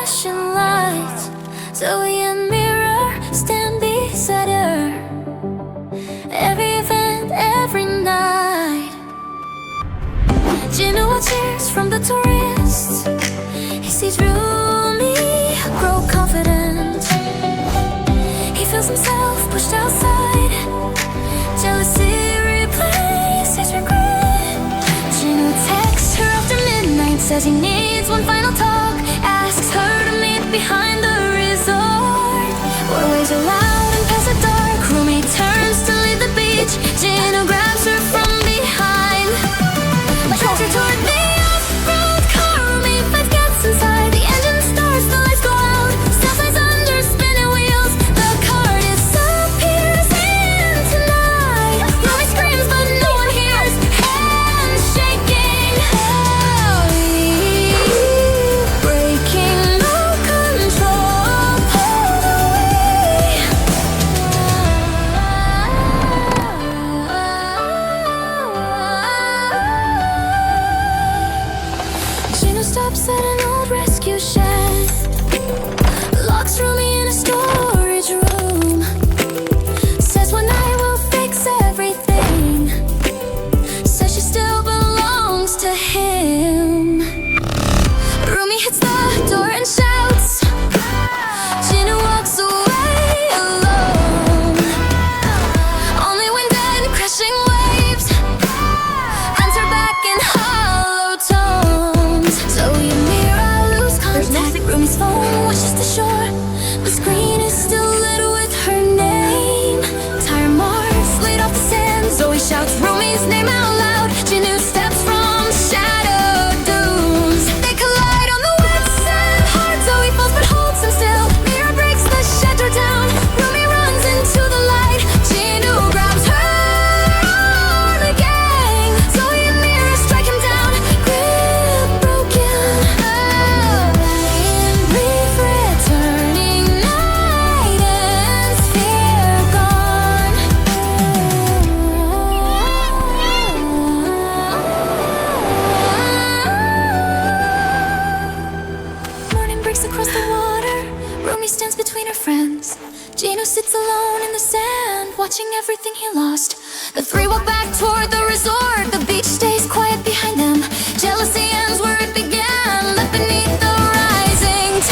flashing lights. Zoey and Mira stand beside her. Every event, every night. Jinu'S cheers from the tourists. He sees Rumi grow confident. He feels himself pushed outside. Jealousy replaces regret. Jinu texts her after midnight, says he needs one final talk. Asks her to meet behind the resort. Waterwaves are loud and past the dark. Rumi turns to leave the beach. Jinu grabs her from behind, drags her toward the off-road car. Rumi fights, gets inside. The engine starts, the lights go out. Stop signs under spinning wheels. The car disappears into night. Rumi screams but no one hears. Hands shaking, breaking, no control. Pulled away. Jinu stops at an old rescue shed, locks Rumi in a storage room, says one night we'll fix everything, says she still belongs to him. Rumi hits the door and shouts. Jinu walks away alone. Only wind and crashing waves answer back in hollow tones. Zoey and Mira lose contact. Rumi's phone washes to shore. The screen is still lit with her name. Tire marks laid off the sand. Zoey shouts Rumi's name out loud. Jinu steps from shadowed dunes. They collide on the wet sand. Hard Zoey falls but holds him still. Mira breaks the shed door down. Rumi runs into the light. Jinu grabs her arm again. Zoey and Mira strike him down. Grip broken. In brief returning night ends. Fear gone. Morning breaks across the water. Rumi stands between her friends. Jinu sits alone in the sand, watching everything he lost. The three walk back toward the resort. The beach stays quiet behind them. Jealousy ends where it began, left beneath the rising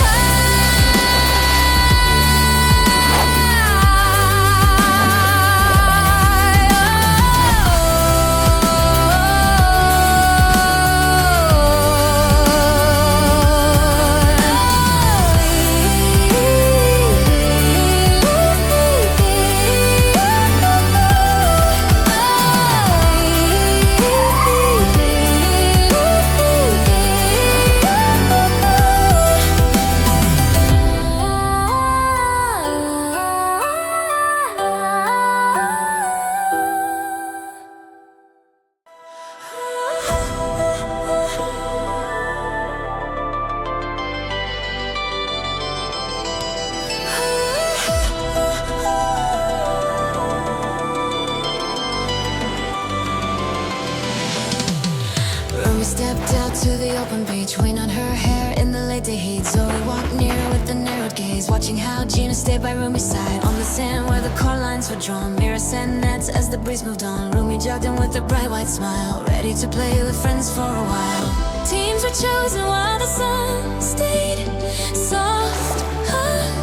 Rumi stepped out to the open beach, wind on her hair in the late day heat. Zoey walked near with a narrowed gaze, watching how Jinu stayed by Rumi's side. On the sand where the core lines were drawn, Mira sent nets as the breeze moved on. Rumi jogged in with a bright white smile, ready to play with friends for a while. Teams were chosen while the sun stayed soft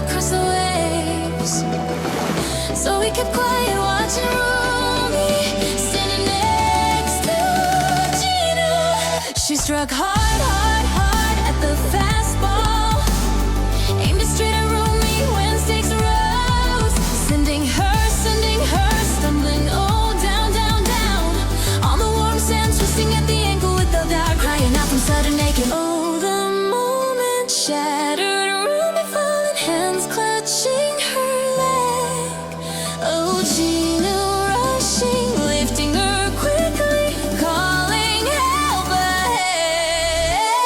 across the waves. So we kept quiet, watching Rumi standing next to Jinu. She struck hard, hard, hard at the fastball, aimed it straight at Rumi when stakes rose, sending her stumbling, oh, down, down, down on the warm sand, twisting at the ankle with the doubt, crying out from sudden naked. Oh, the moment shattered. Rumi falling, hands clutching her leg. Oh, Jinu rushing, lifting her quickly, calling help ahead.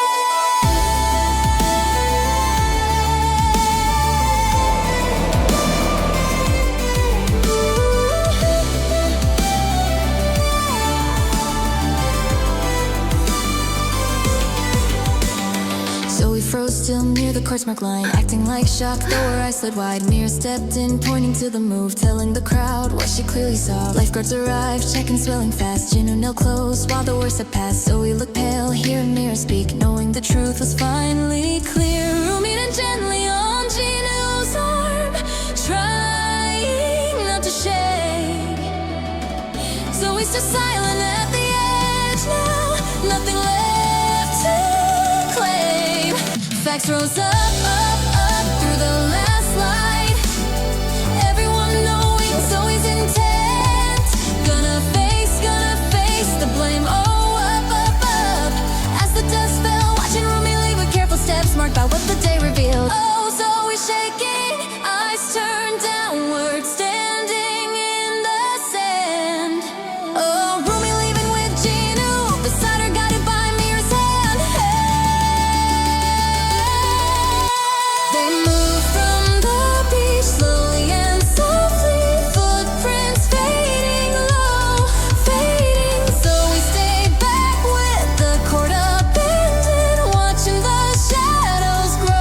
near the court's marked line, acting like shock, though her eyes slid wide. Mira stepped in, pointing to the move, telling the crowd what she clearly saw. Lifeguards arrived, checking swelling fast. Jinu nailed close while the worst had passed. Zoe looked pale, hearing Mira speak, knowing the truth was finally clear. Rumi leaned gently on Jinu'S arm, trying not to shake. Zoe's just silent at the edge now, nothing left to claim. Facts rose up through the last light. Everyone knowing Zoe's intent. Gonna face the blame. Oh, up as the dust fell, watching Rumi leave with careful steps marked by what the day revealed. Oh, Zoe shaking, eyes turned downward, standing in the sand. Oh, Rumi leaving with Jinu beside her, guided by Mira's hand. They moved from the beach slowly and softly, footprints fading low, fading. So we stayed back with the court abandoned, watching the shadows grow.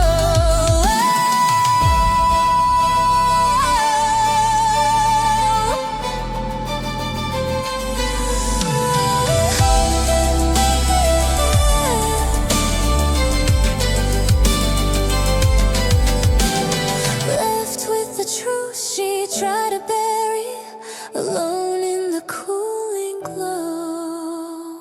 Left with the truth she tried to bury, alone in the cooling glow.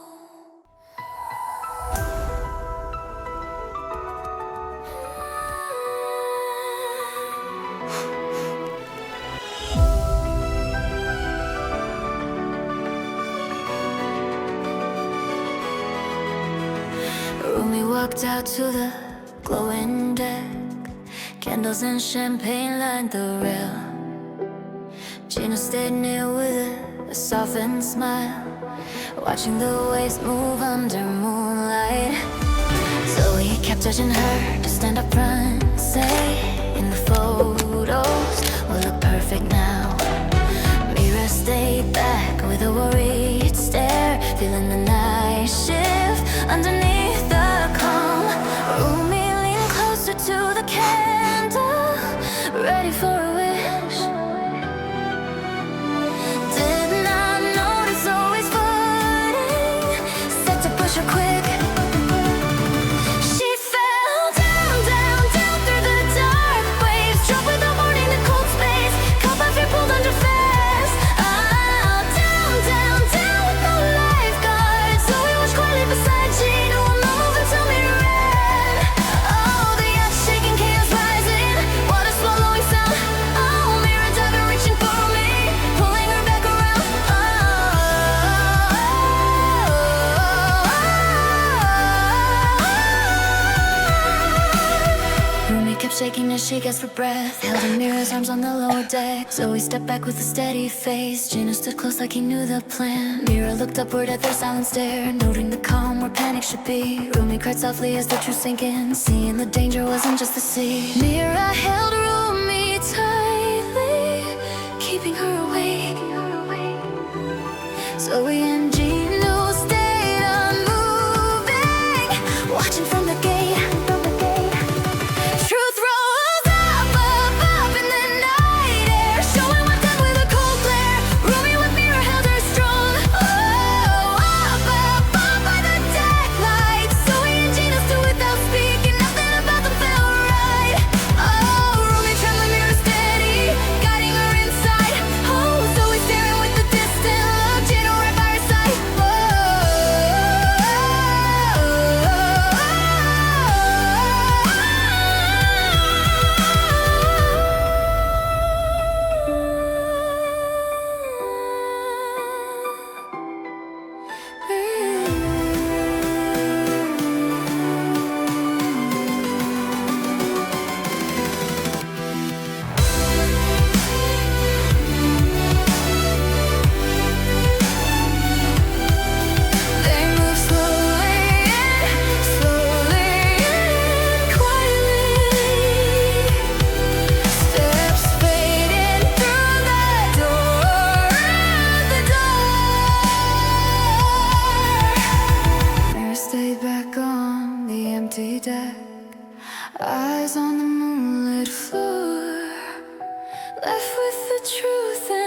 Rumi walked out to the glowing deck. Candles and champagne lined the rail. Jinu stayed near with a softened smile, watching the waves move under moonlight. Zoe kept judging her to stand up front, say in the photos will look perfect now. Mira stayed back with a worried stare, feeling the night shift underneath the calm. Rumi leaned closer to the candle, ready for a wish. Did not notice Zoe's footing, set to push her quick. She fell down through the dark waves, drove with the morning to cold space, caught by fear, pulled under fast. Down with no lifeguard. Zoe watched quietly beside Jinu, I'm not moving till Mira ran. Oh, the yacht shaking, chaos rising, water swallowing sound. Oh, Mira diving, reaching for me, pulling her back around. Rumi kept shaking as she gasped for breath, held in Mira's arms on the lower deck. Zoe stepped back with a steady face. Jinu stood close like he knew the plan. Mira looked upward at their silent stare, noting the calm where panic should be. Rumi cried softly as the truth sank in, seeing the danger wasn't just the sea. Mira held Rumi tightly, keeping her awake. Zoe and Jinu stayed unmoving, watching from the gate. Truth rose up in the night air, showing what done with a cold glare. Rumi with Mira held her strong. Oh, up by the deck lights. Zoe and Jinu stood without speaking, nothing about them felt right. Eyes on the moonlit floor, left with the truth